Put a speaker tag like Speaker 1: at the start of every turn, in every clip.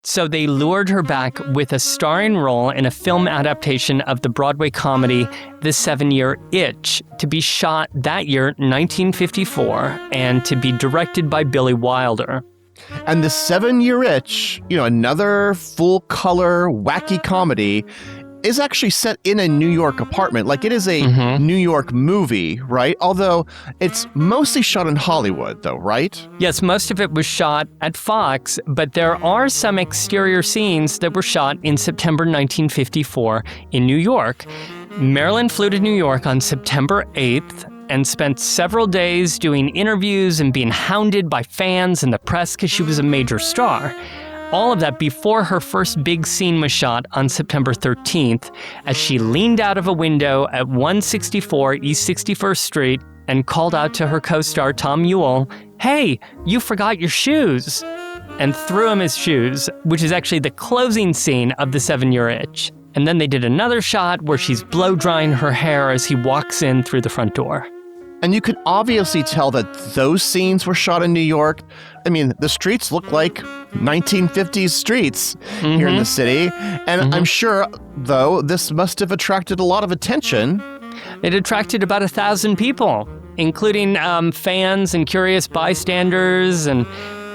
Speaker 1: So they lured her back with a starring role in a film adaptation of the Broadway comedy The 7-Year Itch, to be shot that year, 1954, and to be directed by Billy Wilder.
Speaker 2: And The 7-Year Itch, another full-color, wacky comedy, is actually set in a New York apartment. Like, it is a New York movie, right? Although it's mostly shot in Hollywood, though, right?
Speaker 1: Yes, most of it was shot at Fox, but there are some exterior scenes that were shot in September 1954 in New York. Marilyn flew to New York on September 8th and spent several days doing interviews and being hounded by fans and the press because she was a major star. All of that before her first big scene was shot on September 13th, as she leaned out of a window at 164 East 61st Street and called out to her co-star Tom Ewell, "Hey, you forgot your shoes," and threw him his shoes, which is actually the closing scene of The 7-Year Itch. And then they did another shot where she's blow-drying her hair as he walks in through the front door.
Speaker 2: And you can obviously tell that those scenes were shot in New York. I mean, the streets look like 1950s streets here in the city. And I'm sure, though, this must have attracted a lot of attention.
Speaker 1: It attracted about 1,000 people, including fans and curious bystanders and,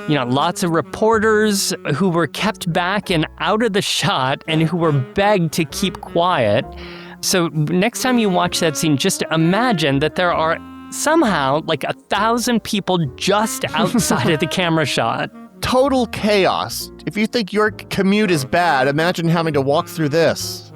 Speaker 1: lots of reporters who were kept back and out of the shot and who were begged to keep quiet. So next time you watch that scene, just imagine that there are somehow like 1,000 people just outside of the camera shot.
Speaker 2: Total chaos. If you think your commute is bad, imagine having to walk through this.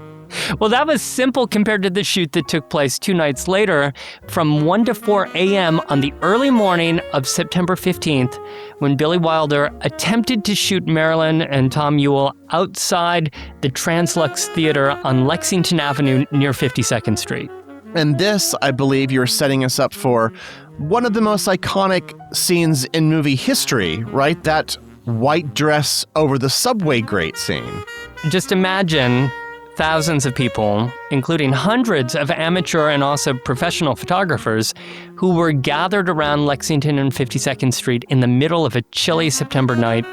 Speaker 1: Well, that was simple compared to the shoot that took place 2 nights later from 1 to 4 a.m. on the early morning of September 15th, when Billy Wilder attempted to shoot Marilyn and Tom Ewell outside the Trans-Lux Theatre on Lexington Avenue near 52nd Street.
Speaker 2: And this, I believe, you're setting us up for one of the most iconic scenes in movie history, right? That white dress over the subway grate scene.
Speaker 1: Just imagine thousands of people, including hundreds of amateur and also professional photographers, who were gathered around Lexington and 52nd Street in the middle of a chilly September night.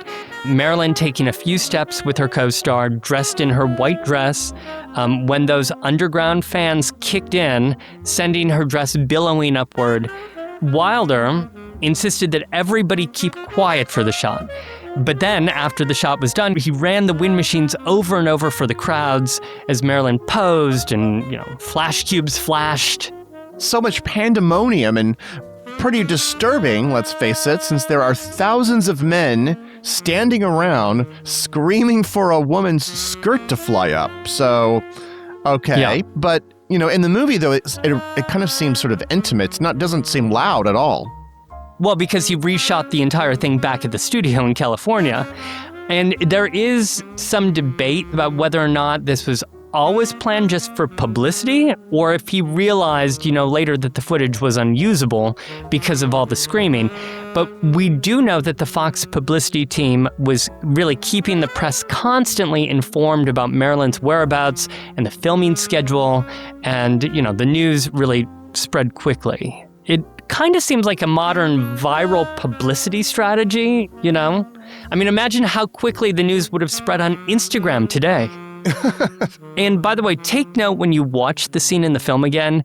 Speaker 1: Marilyn taking a few steps with her co-star, dressed in her white dress, when those underground fans kicked in, sending her dress billowing upward. Wilder insisted that everybody keep quiet for the shot. But then, after the shot was done, he ran the wind machines over and over for the crowds as Marilyn posed and, flash cubes flashed.
Speaker 2: So much pandemonium and pretty disturbing, let's face it, since there are thousands of men standing around screaming for a woman's skirt to fly up. So, okay. Yeah. But, in the movie, though, it kind of seems sort of intimate. It doesn't seem loud at all.
Speaker 1: Well, because he reshot the entire thing back at the studio in California. And there is some debate about whether or not this was always planned just for publicity, or if he realized, later that the footage was unusable because of all the screaming. But we do know that the Fox publicity team was really keeping the press constantly informed about Marilyn's whereabouts and the filming schedule, and, the news really spread quickly. It kind of seems like a modern viral publicity strategy, I mean, imagine how quickly the news would have spread on Instagram today. And by the way, take note when you watch the scene in the film again,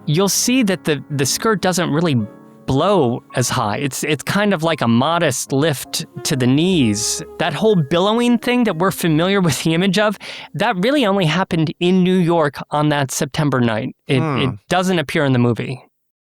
Speaker 1: you'll see that the skirt doesn't really blow as high. It's kind of like a modest lift to the knees. That whole billowing thing that we're familiar with the image of, that really only happened in New York on that September night. It doesn't appear in the movie.